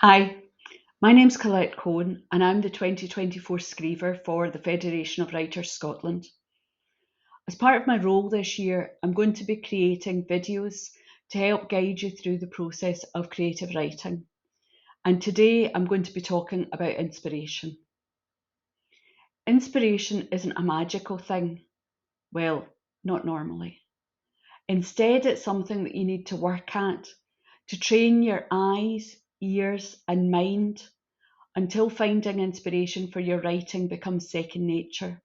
Hi, my name's Colette Coen and I'm the 2024 Scriever for the Federation of Writers Scotland. As part of my role this year, I'm going to be creating videos to help guide you through the process of creative writing. And today I'm going to be talking about inspiration. Inspiration isn't a magical thing. Well, not normally. Instead, it's something that you need to work at, to train your eyes, ears, and mind until finding inspiration for your writing becomes second nature.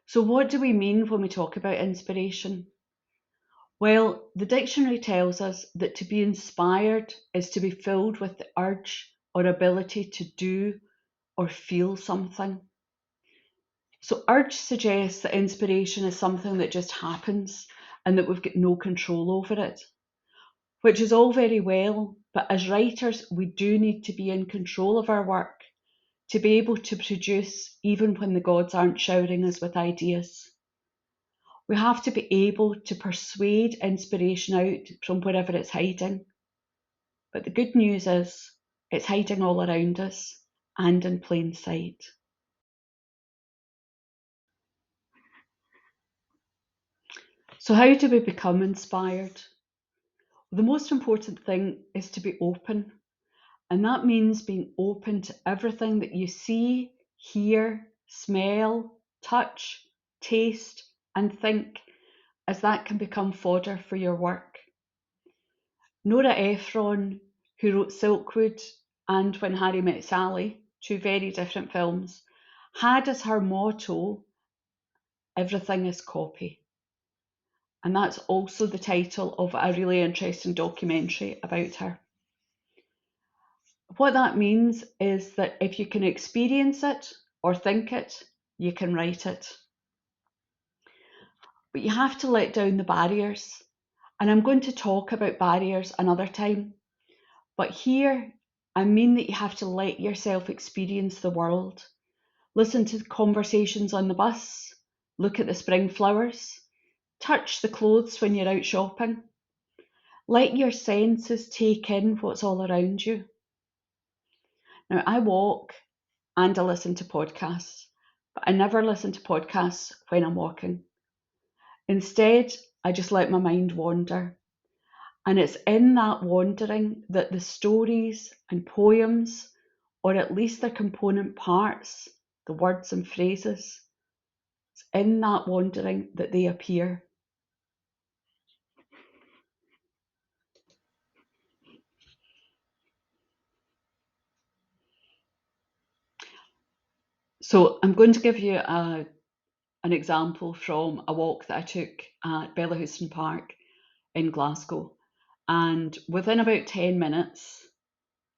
So, what do we mean when we talk about inspiration? Well, the dictionary tells us that to be inspired is to be filled with the urge or ability to do or feel something. So, urge suggests that inspiration is something that just happens and that we've got no control over it, which is all very well, but as writers, we do need to be in control of our work to be able to produce even when the gods aren't showering us with ideas. We have to be able to persuade inspiration out from wherever it's hiding. But the good news is it's hiding all around us and in plain sight. So, how do we become inspired? The most important thing is to be open, and that means being open to everything that you see, hear, smell, touch, taste, and think, as that can become fodder for your work. Nora Ephron, who wrote Silkwood and When Harry Met Sally, two very different films, had as her motto, everything is copy. And that's also the title of a really interesting documentary about her. What that means is that if you can experience it or think it, you can write it. But you have to let down the barriers. And I'm going to talk about barriers another time. But here, I mean that you have to let yourself experience the world. Listen to the conversations on the bus, look at the spring flowers, touch the clothes when you're out shopping. Let your senses take in what's all around you. Now, I walk and I listen to podcasts, but I never listen to podcasts when I'm walking. Instead, I just let my mind wander. And it's in that wandering that the stories and poems, or at least their component parts, the words and phrases, it's in that wandering that they appear. So I'm going to give you an example from a walk that I took at Bellahouston Park in Glasgow. And within about 10 minutes,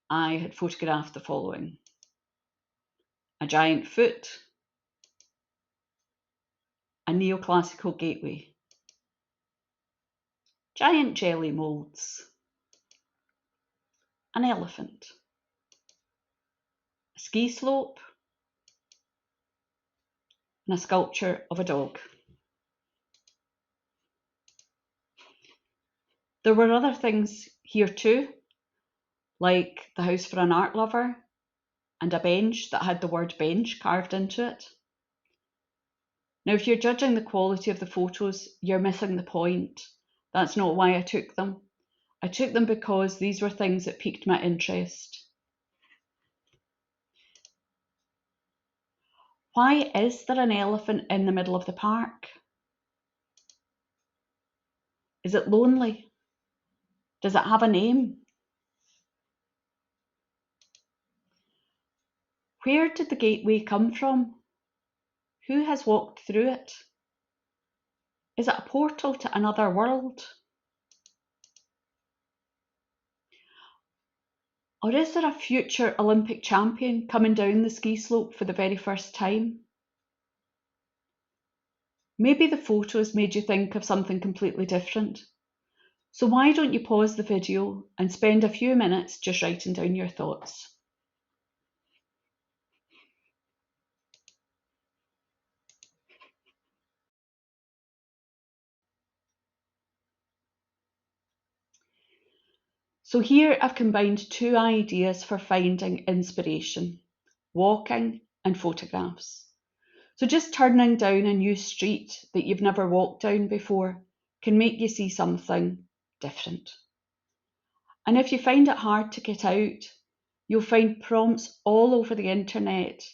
I had photographed the following: a giant foot, a neoclassical gateway, giant jelly moulds, an elephant, a ski slope, and a sculpture of a dog. There were other things here too, like the house for an art lover and a bench that had the word bench carved into it. Now, if you're judging the quality of the photos, you're missing the point. That's not why I took them. I took them because these were things that piqued my interest. Why is there an elephant in the middle of the park? Is it lonely? Does it have a name? Where did the gateway come from? Who has walked through it? Is it a portal to another world? Or is there a future Olympic champion coming down the ski slope for the very first time? Maybe the photos made you think of something completely different. So why don't you pause the video and spend a few minutes just writing down your thoughts? So here I've combined two ideas for finding inspiration: walking and photographs. So just turning down a new street that you've never walked down before can make you see something different. And if you find it hard to get out, you'll find prompts all over the internet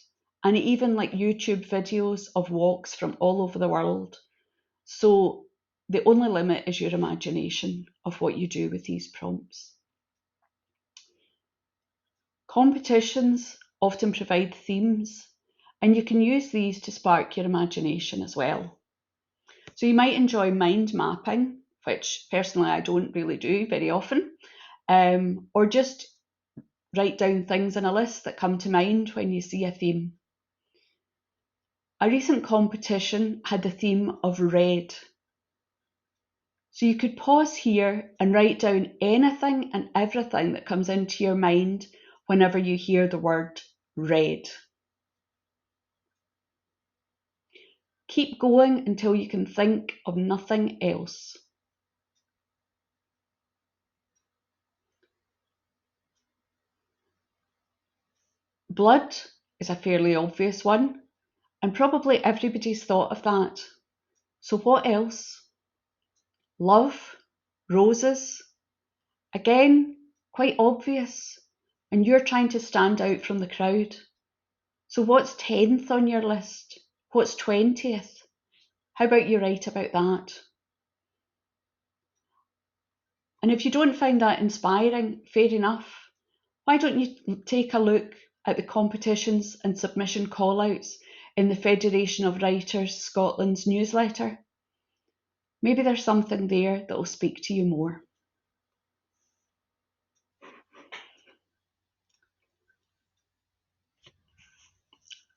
and even like YouTube videos of walks from all over the world. So the only limit is your imagination of what you do with these prompts. Competitions often provide themes, and you can use these to spark your imagination as well. So you might enjoy mind mapping, which personally I don't really do very often, or just write down things in a list that come to mind when you see a theme. A recent competition had the theme of red. So you could pause here and write down anything and everything that comes into your mind whenever you hear the word red. Keep going until you can think of nothing else. Blood is a fairly obvious one, and probably everybody's thought of that. So what else? Love, roses, again, quite obvious, and you're trying to stand out from the crowd. So what's 10th on your list? What's 20th? How about you write about that? And if you don't find that inspiring, fair enough. Why don't you take a look at the competitions and submission callouts in the Federation of Writers Scotland's newsletter? Maybe there's something there that will speak to you more.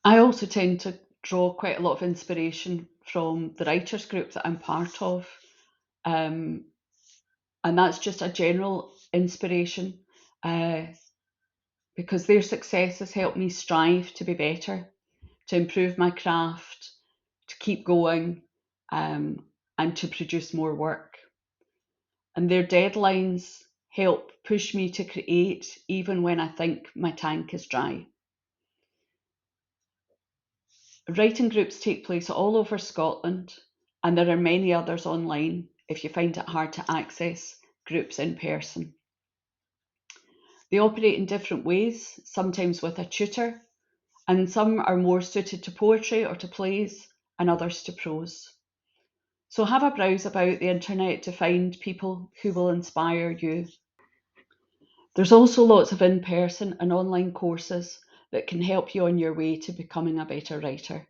I also tend to draw quite a lot of inspiration from the writers group that I'm part of. And that's just a general inspiration because their success has helped me strive to be better, to improve my craft, to keep going, and to produce more work. And their deadlines help push me to create even when I think my tank is dry. Writing groups take place all over Scotland, and there are many others online if you find it hard to access groups in person. They operate in different ways, sometimes with a tutor, and some are more suited to poetry or to plays, and others to prose. So have a browse about the internet to find people who will inspire you. There's also lots of in-person and online courses that can help you on your way to becoming a better writer.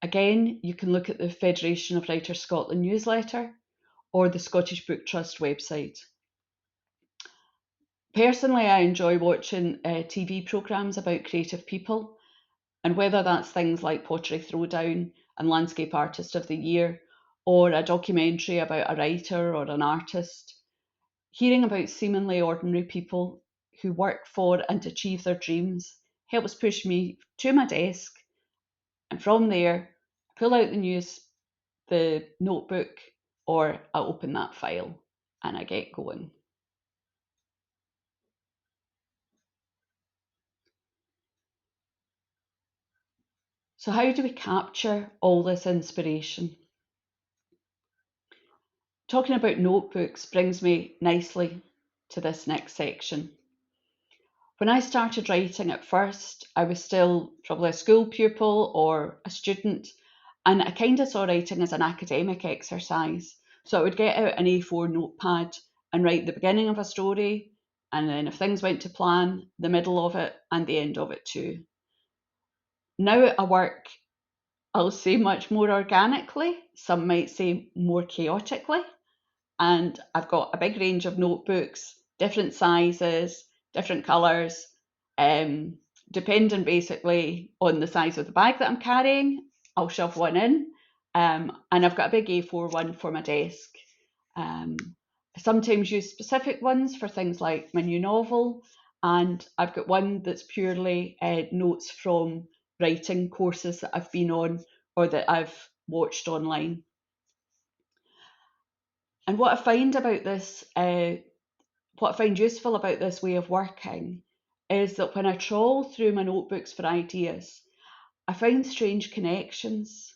Again, you can look at the Federation of Writers Scotland newsletter or the Scottish Book Trust website. Personally, I enjoy watching TV programmes about creative people, and whether that's things like Pottery Throwdown and Landscape Artist of the Year, or a documentary about a writer or an artist, hearing about seemingly ordinary people who work for and achieve their dreams helps push me to my desk, and from there, I pull out the notebook, or I open that file and I get going. So, how do we capture all this inspiration? Talking about notebooks brings me nicely to this next section. When I started writing at first, I was still probably a school pupil or a student, and I kind of saw writing as an academic exercise. So I would get out an A4 notepad and write the beginning of a story, and then if things went to plan, the middle of it and the end of it too. Now I work, I'll say, much more organically, some might say more chaotically, and I've got a big range of notebooks, different sizes, different colours, depending basically on the size of the bag that I'm carrying. I'll shove one in, and I've got a big A4 one for my desk. I sometimes use specific ones for things like my new novel, and I've got one that's purely notes from writing courses that I've been on or that I've watched online. And what I find about this what I find useful about this way of working is that when I trawl through my notebooks for ideas, I find strange connections.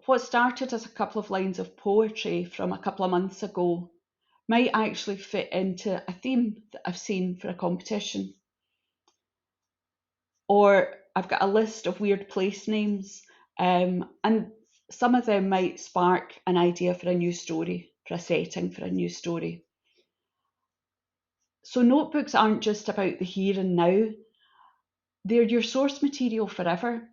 What started as a couple of lines of poetry from a couple of months ago might actually fit into a theme that I've seen for a competition. Or I've got a list of weird place names, and some of them might spark an idea for a new story, for a setting for a new story. So notebooks aren't just about the here and now, they're your source material forever.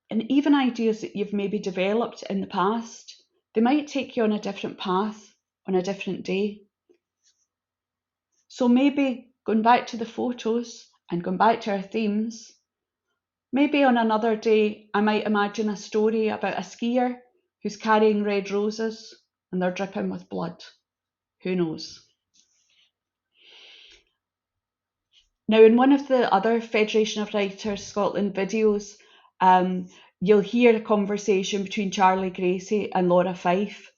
And even ideas that you've maybe developed in the past, they might take you on a different path on a different day. So maybe going back to the photos and going back to our themes, maybe on another day I might imagine a story about a skier who's carrying red roses and they're dripping with blood. Who knows? Now, in one of the other Federation of Writers Scotland videos, you'll hear a conversation between Charlie Gracie and Laura Fife,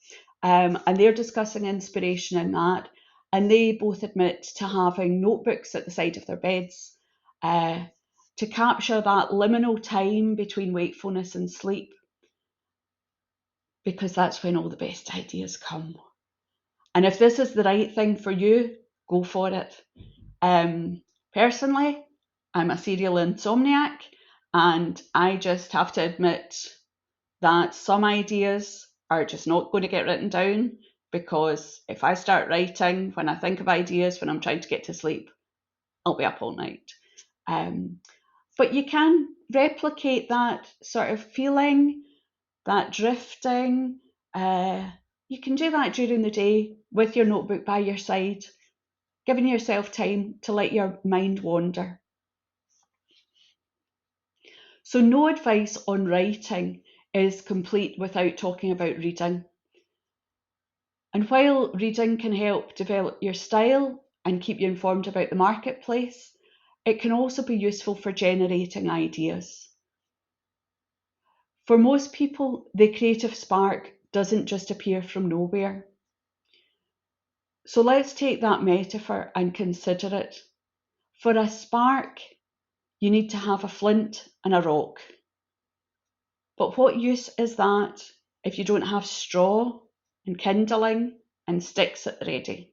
and they're discussing inspiration in that. And they both admit to having notebooks at the side of their beds to capture that liminal time between wakefulness and sleep, because that's when all the best ideas come. And if this is the right thing for you, go for it. Personally, I'm a serial insomniac, and I just have to admit that some ideas are just not going to get written down, because if I start writing when I think of ideas when I'm trying to get to sleep, I'll be up all night. But you can replicate that sort of feeling, that drifting. You can do that during the day with your notebook by your side, giving yourself time to let your mind wander. So no advice on writing is complete without talking about reading. And while reading can help develop your style and keep you informed about the marketplace, it can also be useful for generating ideas. For most people, the creative spark doesn't just appear from nowhere. So let's take that metaphor and consider it. For a spark, you need to have a flint and a rock. But what use is that if you don't have straw and kindling and sticks at the ready?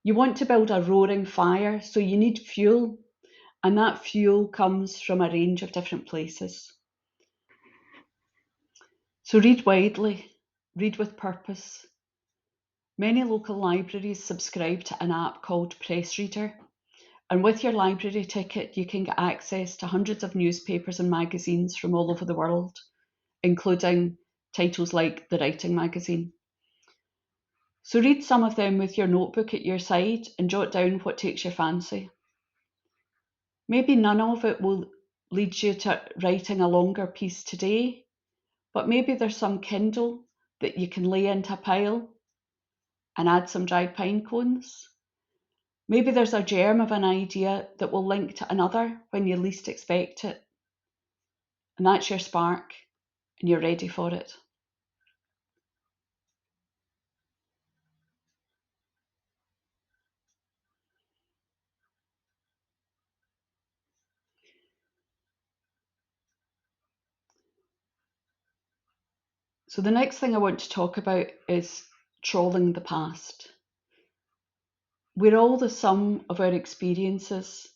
You want to build a roaring fire, so you need fuel, and that fuel comes from a range of different places. So read widely, read with purpose. Many local libraries subscribe to an app called Press Reader, and with your library ticket you can get access to hundreds of newspapers and magazines from all over the world, including titles like The Writing Magazine. So read some of them with your notebook at your side and jot down what takes your fancy. Maybe none of it will lead you to writing a longer piece today, but maybe there's some Kindle that you can lay into a pile and add some dried pine cones. Maybe there's a germ of an idea that will link to another when you least expect it. And that's your spark, and you're ready for it. So the next thing I want to talk about is trawling the past. We're all the sum of our experiences,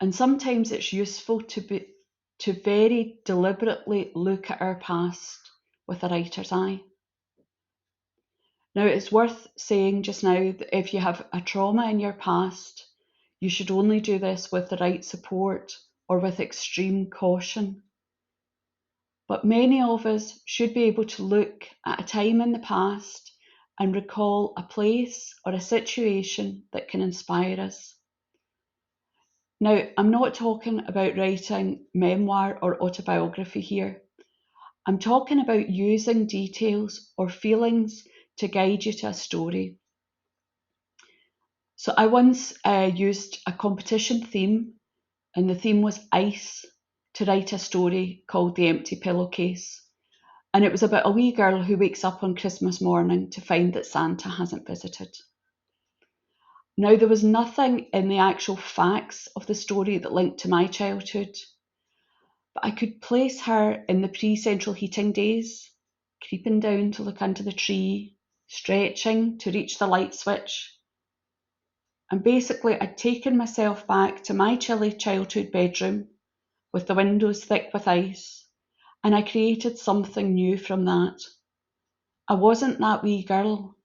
and sometimes it's useful to very deliberately look at our past with a writer's eye. Now, it's worth saying just now that if you have a trauma in your past, you should only do this with the right support or with extreme caution. But many of us should be able to look at a time in the past and recall a place or a situation that can inspire us. Now, I'm not talking about writing memoir or autobiography here. I'm talking about using details or feelings to guide you to a story. So I once used a competition theme, and the theme was ice, to write a story called The Empty Pillowcase. And it was about a wee girl who wakes up on Christmas morning to find that Santa hasn't visited. Now, there was nothing in the actual facts of the story that linked to my childhood, but I could place her in the pre-central heating days, creeping down to look under the tree, stretching to reach the light switch. And basically, I'd taken myself back to my chilly childhood bedroom with the windows thick with ice, and I created something new from that. I wasn't that wee girl,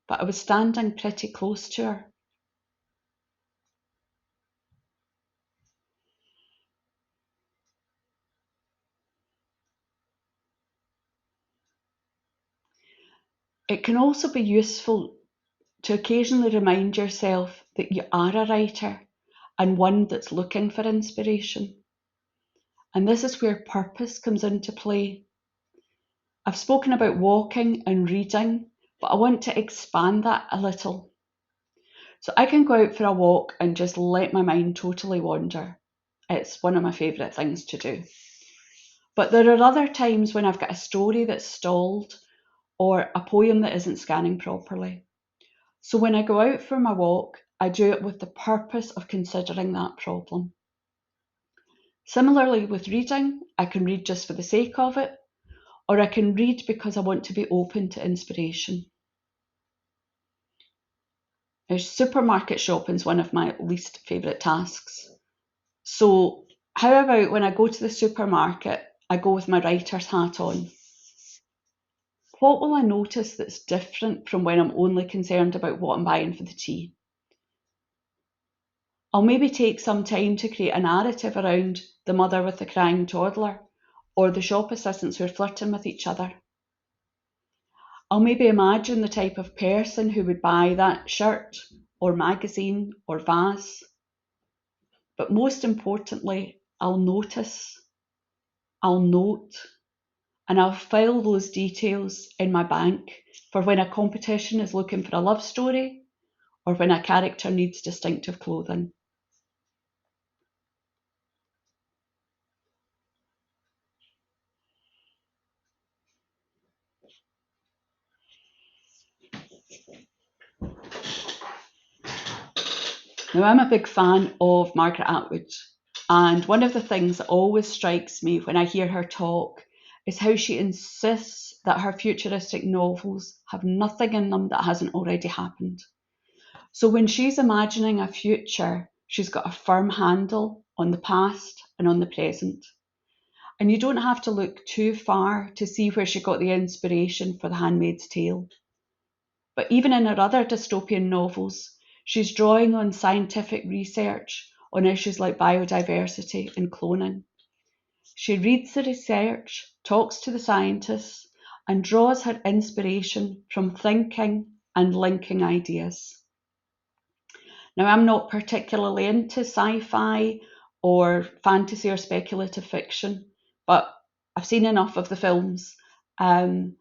but I was standing pretty close to her. It can also be useful to occasionally remind yourself that you are a writer and one that's looking for inspiration. And this is where purpose comes into play. I've spoken about walking and reading, but I want to expand that a little. So I can go out for a walk and just let my mind totally wander. It's one of my favourite things to do. But there are other times when I've got a story that's stalled or a poem that isn't scanning properly. So when I go out for my walk, I do it with the purpose of considering that problem. Similarly with reading, I can read just for the sake of it, or I can read because I want to be open to inspiration. Now, supermarket shopping is one of my least favourite tasks. So how about when I go to the supermarket, I go with my writer's hat on? What will I notice that's different from when I'm only concerned about what I'm buying for the tea? I'll maybe take some time to create a narrative around the mother with the crying toddler or the shop assistants who are flirting with each other. I'll maybe imagine the type of person who would buy that shirt or magazine or vase. But most importantly, I'll notice, I'll note, and I'll file those details in my bank for when a competition is looking for a love story or when a character needs distinctive clothing. Now, I'm a big fan of Margaret Atwood, and one of the things that always strikes me when I hear her talk is how she insists that her futuristic novels have nothing in them that hasn't already happened. So when she's imagining a future, she's got a firm handle on the past and on the present. And you don't have to look too far to see where she got the inspiration for The Handmaid's Tale. But even in her other dystopian novels, she's drawing on scientific research on issues like biodiversity and cloning. She reads the research, talks to the scientists, and draws her inspiration from thinking and linking ideas. Now, I'm not particularly into sci-fi or fantasy or speculative fiction, but I've seen enough of the films. And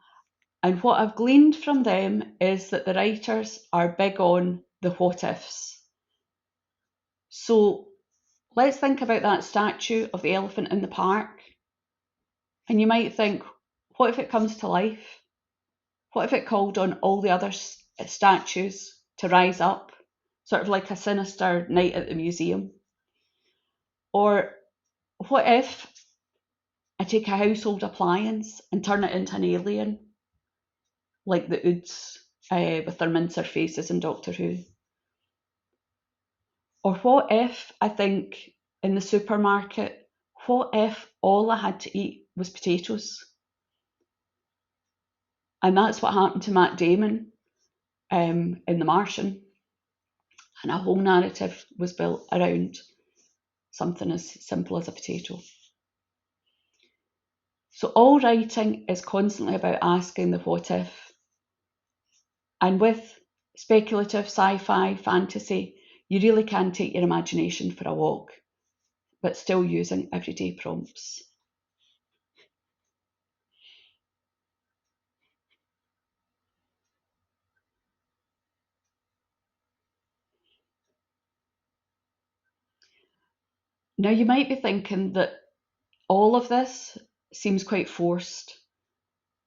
what I've gleaned from them is that the writers are big on the what ifs. So let's think about that statue of the elephant in the park. And you might think, what if it comes to life? What if it called on all the other statues to rise up, sort of like a sinister night at the museum? Or what if I take a household appliance and turn it into an alien, like the Oods with their mincer faces in Doctor Who? Or what if I think in the supermarket, what if all I had to eat was potatoes? And that's what happened to Matt Damon in The Martian. And a whole narrative was built around something as simple as a potato. So all writing is constantly about asking the what if. And with speculative sci-fi fantasy, you really can take your imagination for a walk, but still using everyday prompts. Now, you might be thinking that all of this seems quite forced.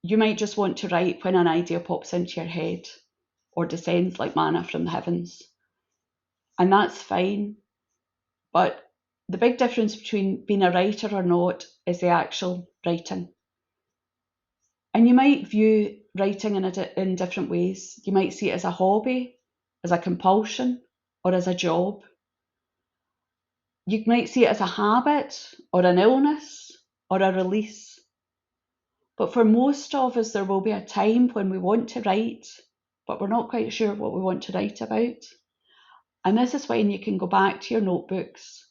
You might just want to write when an idea pops into your head or descends like manna from the heavens. and that's fine. But the big difference between being a writer or not is the actual writing. And you might view writing in different ways. You might see it as a hobby, as a compulsion, or as a job. You might see it as a habit, or an illness, or a release. But for most of us, there will be a time when we want to write, but we're not quite sure what we want to write about. And this is when you can go back to your notebooks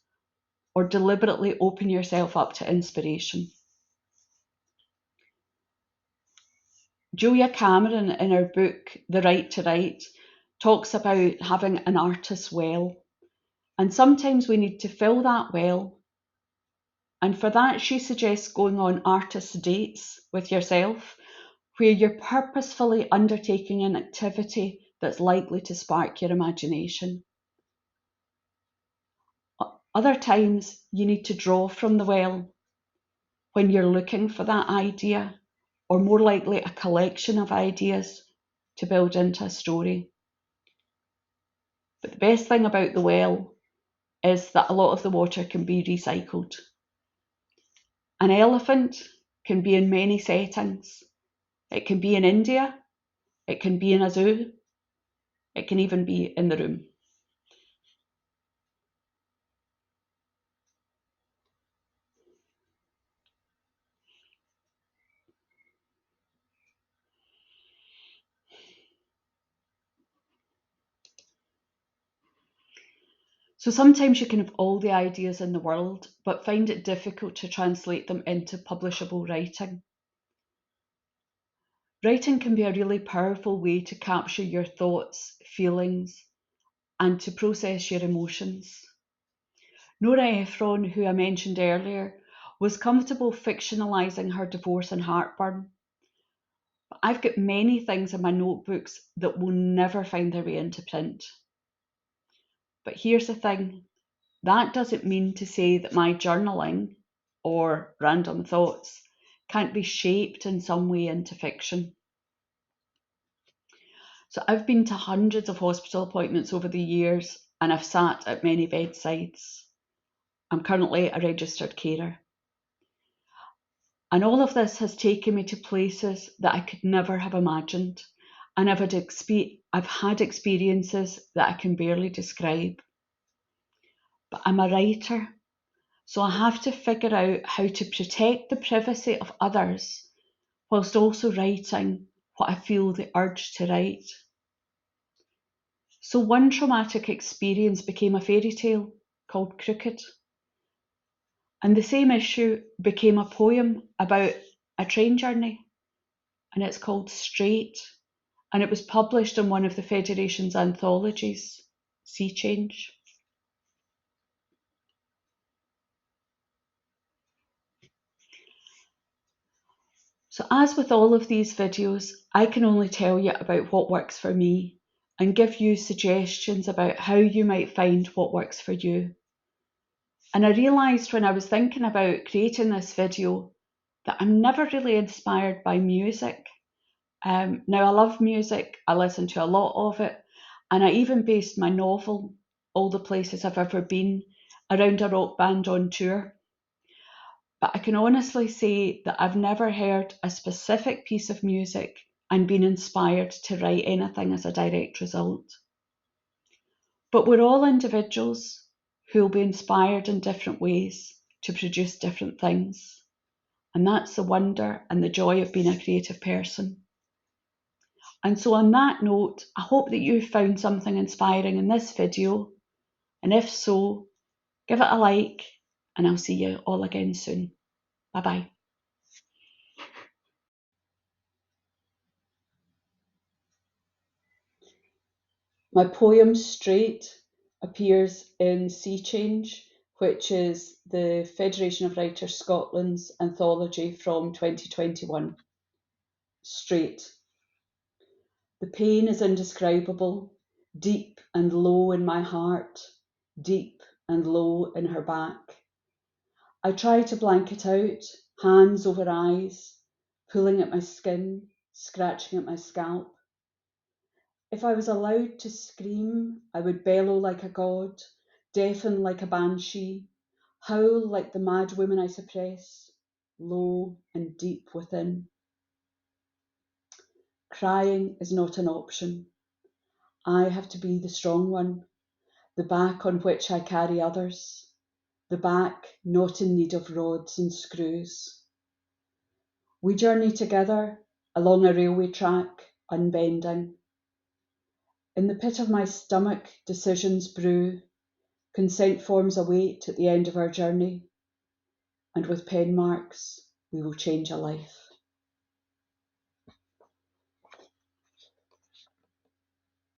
or deliberately open yourself up to inspiration. Julia Cameron, in her book, The Right to Write, talks about having an artist's well. And sometimes we need to fill that well. And for that, she suggests going on artist dates with yourself, where you're purposefully undertaking an activity that's likely to spark your imagination. Other times, you need to draw from the well when you're looking for that idea, or more likely a collection of ideas to build into a story. But the best thing about the well is that a lot of the water can be recycled. An elephant can be in many settings. It can be in India, it can be in a zoo, it can even be in the room. So sometimes you can have all the ideas in the world, but find it difficult to translate them into publishable writing. Writing can be a really powerful way to capture your thoughts, feelings, and to process your emotions. Nora Ephron, who I mentioned earlier, was comfortable fictionalising her divorce and heartburn. But I've got many things in my notebooks that will never find their way into print. But here's the thing, that doesn't mean to say that my journaling or random thoughts can't be shaped in some way into fiction. So I've been to hundreds of hospital appointments over the years, and I've sat at many bedsides. I'm currently a registered carer. And all of this has taken me to places that I could never have imagined. And I've had experiences that I can barely describe. But I'm a writer, so I have to figure out how to protect the privacy of others whilst also writing what I feel the urge to write. So one traumatic experience became a fairy tale called Crooked. And the same issue became a poem about a train journey, and it's called Straight, and it was published in one of the Federation's anthologies, Sea Change. So as with all of these videos, I can only tell you about what works for me and give you suggestions about how you might find what works for you. And I realised when I was thinking about creating this video that I'm never really inspired by music. Now I love music, I listen to a lot of it, and I even based my novel, All the Places I've Ever Been, around a rock band on tour. But I can honestly say that I've never heard a specific piece of music and been inspired to write anything as a direct result. But we're all individuals who will be inspired in different ways to produce different things. And that's the wonder and the joy of being a creative person. And so on that note, I hope that you found something inspiring in this video. And if so, give it a like, and I'll see you all again soon. Bye bye. My poem Straight appears in Sea Change, which is the Federation of Writers Scotland's anthology from 2021. Straight. The pain is indescribable, deep and low in my heart, deep and low in her back. I try to blank it out, hands over eyes, pulling at my skin, scratching at my scalp. If I was allowed to scream, I would bellow like a god, deafen like a banshee, howl like the mad woman I suppress, low and deep within. Crying is not an option. I have to be the strong one, the back on which I carry others, the back not in need of rods and screws. We journey together along a railway track, unbending. In the pit of my stomach, decisions brew, consent forms a weight at the end of our journey, and with pen marks, we will change a life.